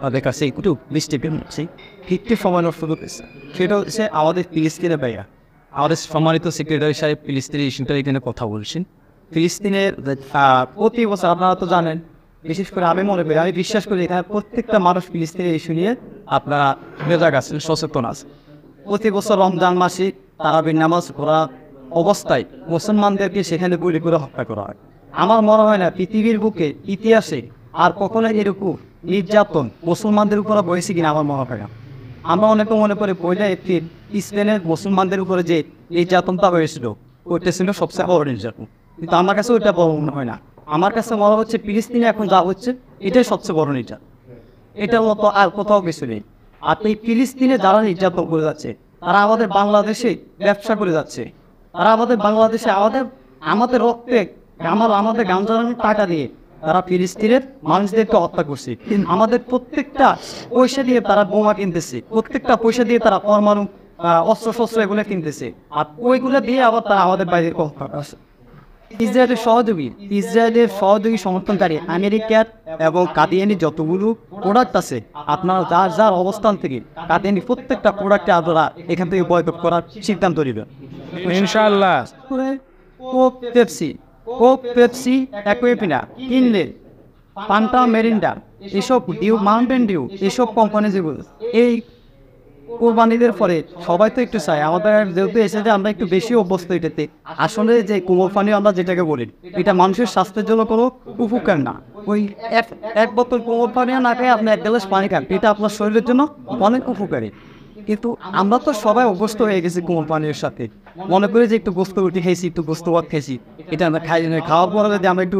তাদের কাছে একটু মিষ্টি পেয়েছি একটু সময় নষ্ট করতেছে। সেটা হচ্ছে আমাদের ফিলিস্তিনের ভাইয়া, আমাদের সম্মানিত সেক্রেটারি সাহেব ফিলিস্তিনের ইস্যুটা এখানে কথা বলছেন। ফিলিস্তিনের প্রতি বছর আপনারা তো জানেন, বিশেষ করে আমি মনে করি, আমি বিশ্বাস করি এখানে প্রত্যেকটা মানুষ ফিলিস্তিনের ইস্যু নিয়ে আপনারা মেজাগ আছেন, সচেতন আছে। প্রতি বছর রমজান মাসে তারাবির নামাজ পড়া অবস্থায় মুসলমানদেরকে সেখানে গুলি করে হত্যা করা হয়। আমার মনে হয় না পৃথিবীর বুকে ইতিহাসে আর কখনো এরকম নির্যাতন মুসলমানদের উপর হয়েছে কিনা আমার মনে হয় না। আমরা অনেকে মনে করি 1 এপ্রিল স্পেনের মুসলমানদের উপরে যে নির্যাতনটা হয়েছিল ওইটা ছিল সবচেয়ে বড় নির্যাতন, কিন্তু আমার কাছে ওইটা বড় মনে হয় না। আমার কাছে মনে হচ্ছে ফিলিস্তিনে এখন যা হচ্ছে এটাই সবচেয়ে বড় নির্যাতন, এটার মতো আর কোথাও কিছু নেই। আর এই ফিলিস্তিনে যারা নির্যাতন করে যাচ্ছে তারা আমাদের বাংলাদেশে ব্যবসা করে যাচ্ছে, তারা আমাদের বাংলাদেশে আমাদের রক্তে আমাদের গাঞ্জার টাকা দিয়ে তারা ফিলিস্তিনের মানুষদেরকে হত্যা করছে। আমাদের প্রত্যেকটা পয়সা দিয়ে তারা বোমা কিনতেছে, প্রত্যেকটা পয়সা দিয়ে তারা পরমাণু অস্ত্র শস্ত্র এগুলো কিনতেছে, আর ওইগুলো দিয়ে আবার তারা আমাদের বাইরে হত্যা করছে। ইসরায়েলের সহযোগী সমর্থনকারী আমেরিকার এবং কাদিয়ানি যতগুলো প্রোডাক্ট আছে, আপনারা যার যার অবস্থান থেকে কাদিয়ানি প্রত্যেকটা প্রোডাক্টে আপনারা এখান থেকে বয়কট করার সিদ্ধান্ত নেবেন ইনশাআল্লাহ। কোক পেপসি অ্যাকুয়াপিনা কিনলে পান্টা মেরিন্ডা এসব মাউন্টেন ডিউ এসব কোম্পানি যেগুলো এই কোরবানিদের পরে সবাই তো একটু চায়, আমাদের যেহেতু এসেছে আমরা একটু বেশি অভ্যস্ত এটাতে। আসলে যে কোমল পানি আমরা যেটাকে বলি এটা মানুষের স্বাস্থ্যের জন্য কোনো উপকার না। ওই এক বোতল কোমল পানি না খেয়ে আপনি 1 গ্লাস পানি খান, এটা আপনার শরীরের জন্য অনেক উপকারী। কিন্তু আমরা তো সবাই অভ্যস্ত হয়ে গেছি কোমল পানির সাথে, মনে করি যে একটু গোস্ত রুটি খাইছি, একটু গোস্ত ভাত খাইছি, এটা আমরা খাই না। খাওয়ার পরে যদি আমরা একটু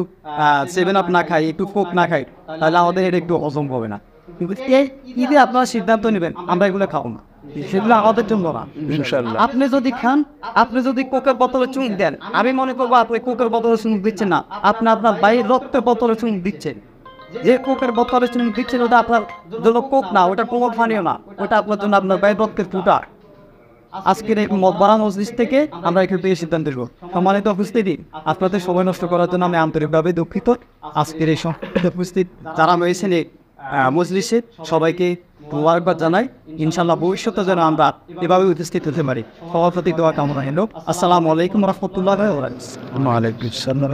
7 আপ না খাই, একটু কোক না খাই, তাহলে আমাদের এটা একটু হজম হবে না। কিন্তু এই ঈদে আপনারা সিদ্ধান্ত নেবেন আমরা এগুলো খাবো না, সেগুলো আমাদের জন্য না। ইনশাআল্লাহ। আপনি যদি খান, আপনি যদি কোকের বোতলে চুমুক দেন, আমি মনে করবো আপনি কোকের বোতলে চুমুক দিচ্ছেন না, আপনি আপনার বাইরের রক্তের বোতলে চুমুক দিচ্ছেন। যে কোকের বোতলে চুমুক দিচ্ছেন ওটা আপনার জন্য কোক না, ওটা কোমল পানীয় না, ওটা আপনার জন্য আপনার বাইরের রক্তের ফুটা। আজকের এই মতবারা মজলিস থেকে আমরা এখান থেকে সিদ্ধান্ত নেব। সম্মানিত উপস্থিতি, আপনাদের সময় নষ্ট করার জন্য আমি আন্তরিকভাবে দুঃখিত। আজকের এই উপস্থিত যারা রয়েছেন এই মজলিসে সবাইকে মুবারকবাদ জানাই। ইনশাআল্লাহ ভবিষ্যতে যেন আমরা এভাবে উপস্থিত হতে পারি। সবার প্রতি দোয়া কামনা হলো। আসসালামু আলাইকুম রহমতুল্লাহ। ওয়ালাইকুম আসসালাম।